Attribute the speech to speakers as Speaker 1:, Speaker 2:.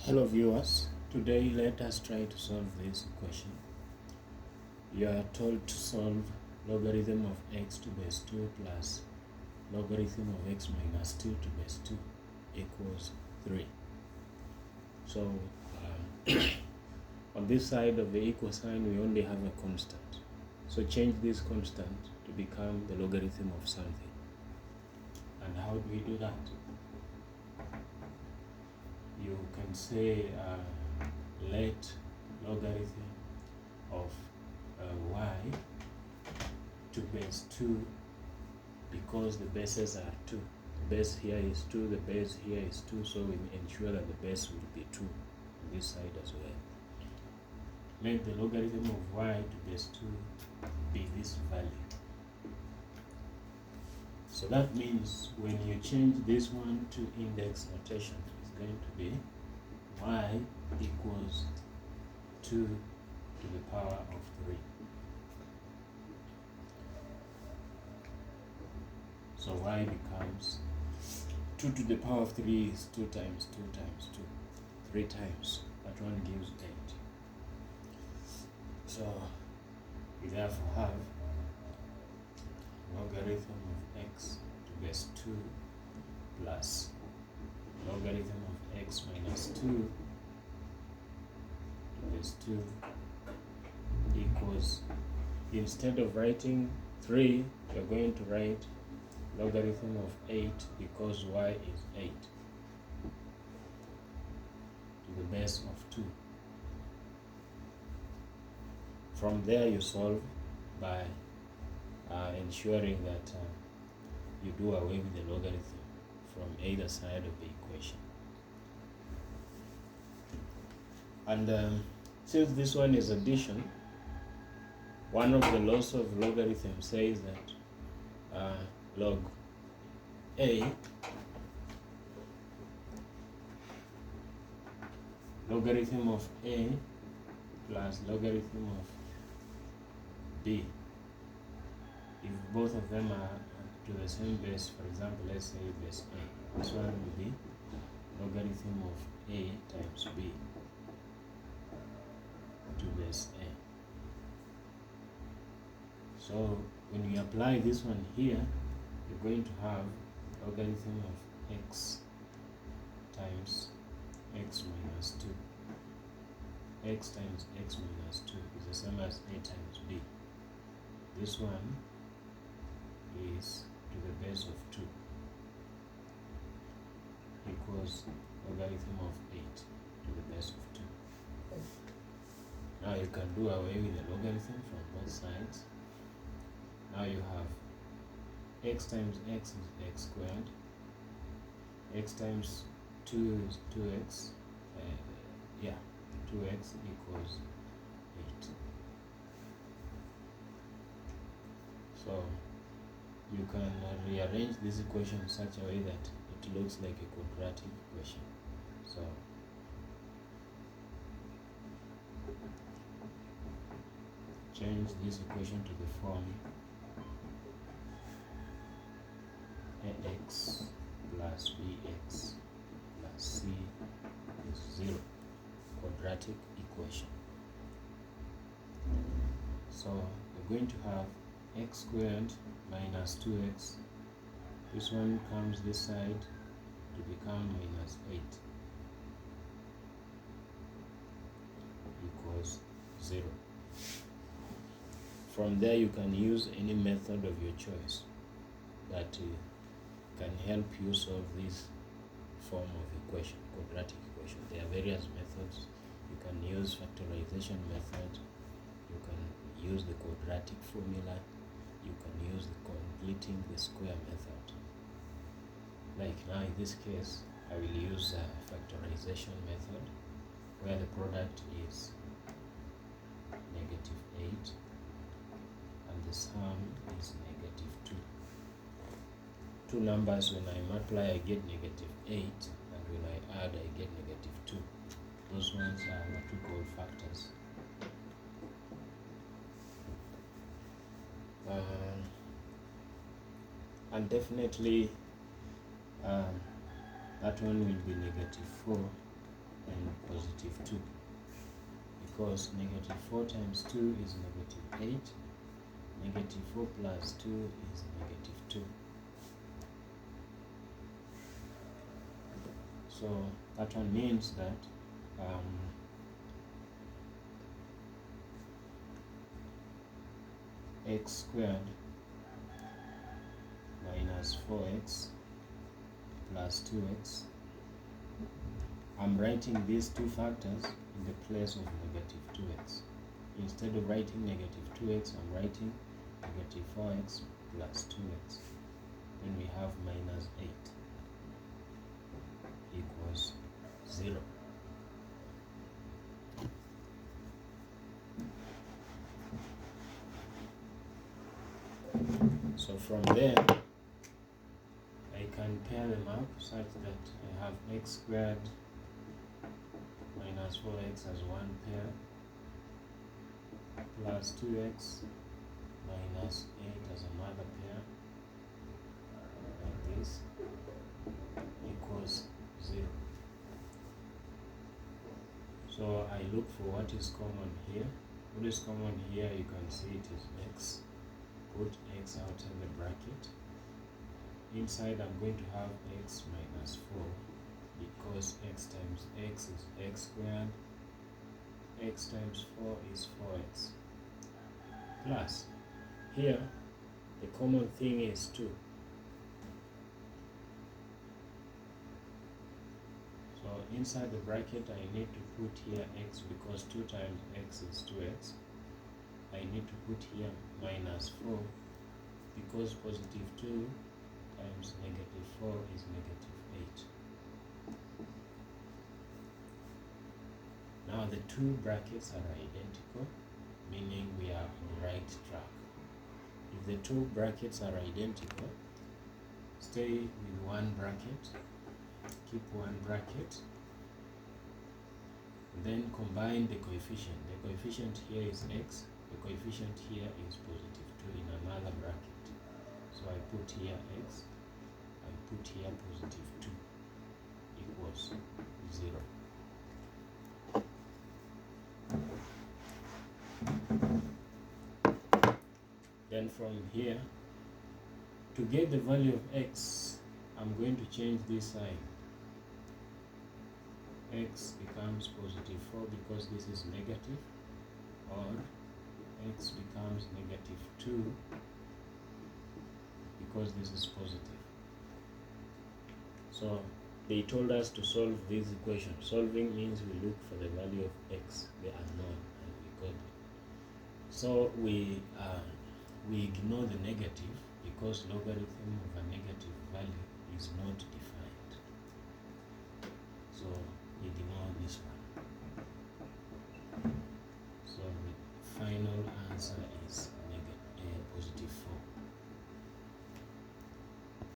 Speaker 1: Hello viewers, today let us try to solve this equation. You are told to solve logarithm of x to base 2 plus logarithm of x minus 2 to base 2 equals 3. So on this side of the equal sign we only have a constant. So change this constant to become the logarithm of something. And how do we do that? You can say let logarithm of y to base 2, because the bases are 2. The base here is 2, the base here is 2, so we ensure that the base will be 2 on this side as well. Let the logarithm of y to base 2 be this value. So that means when you change this one to index notation, it's going to be y equals 2 to the power of 3. So y becomes 2 to the power of 3 is 2 times 2 times 2. 3 times. That one gives 8. So we therefore have logarithm of x to base 2 plus logarithm of x minus 2 to base 2 equals, instead of writing 3, you're going to write logarithm of 8 because y is 8 to the base of 2. From there you solve by ensuring that you do away with the logarithm from either side of the equation. And since this one is addition, one of the laws of logarithm says that log a logarithm of a plus logarithm of b, if both of them are to the same base, for example, let's say base a, this one will be logarithm of a times b to base a. So when you apply this one here, you're going to have logarithm of x times x minus 2. X times x minus 2 is the same as a times b. This one is to the base of 2 equals logarithm of 8 to the base of 2. Now you can do away with the logarithm from both sides. Now you have x times x is x squared, x times 2 is 2x, 2x equals 8. So you can rearrange this equation in such a way that it looks like a quadratic equation. So change this equation to the form ax plus bx plus c is 0, quadratic equation. So we're going to have x squared minus 2x, this one comes this side to become minus 8 equals 0. From there you can use any method of your choice that can help you solve this form of equation, quadratic equation. There are various methods. You can use factorization method, you can use the quadratic formula, you can use the completing the square method. Like now in this case, I will use a factorization method where the product is negative 8 and the sum is negative 2. Two numbers, when I multiply I get negative 8, and when I add I get negative 2. Those ones are what we call factors. And definitely that one will be negative 4 and positive 2, because negative 4 times 2 is negative 8, negative 4 plus 2 is negative 2. So that one means that x squared minus 4x plus 2x, I'm writing these two factors in the place of negative 2x. Instead of writing negative 2x, I'm writing negative 4x plus 2x. Then we have minus 8 equals 0. So from there, I can pair them up such that I have x squared minus 4x as one pair, plus 2x minus 8 as another pair, like this, equals 0. So I look for what is common here. What is common here, you can see it is x. Put x outside the bracket. Inside I'm going to have x minus 4, because x times x is x squared, x times 4 is 4x, plus here the common thing is 2. So inside the bracket I need to put here x, because 2 times x is 2x. I need to put here minus 4, because positive 2 times negative 4 is negative 8. Now the two brackets are identical, meaning we are on the right track. If the two brackets are identical, stay with one bracket, keep one bracket, then combine the coefficient. The coefficient here is x, the coefficient here is positive 2 in another bracket. So I put here x, I put here positive 2 equals 0. Then from here, to get the value of x, I'm going to change this sign. X becomes positive 4 because this is negative, or x becomes negative 2 because this is positive. So they told us to solve this equation. Solving means we look for the value of x, the unknown, and we got it. So we ignore the negative, because logarithm of a negative value is not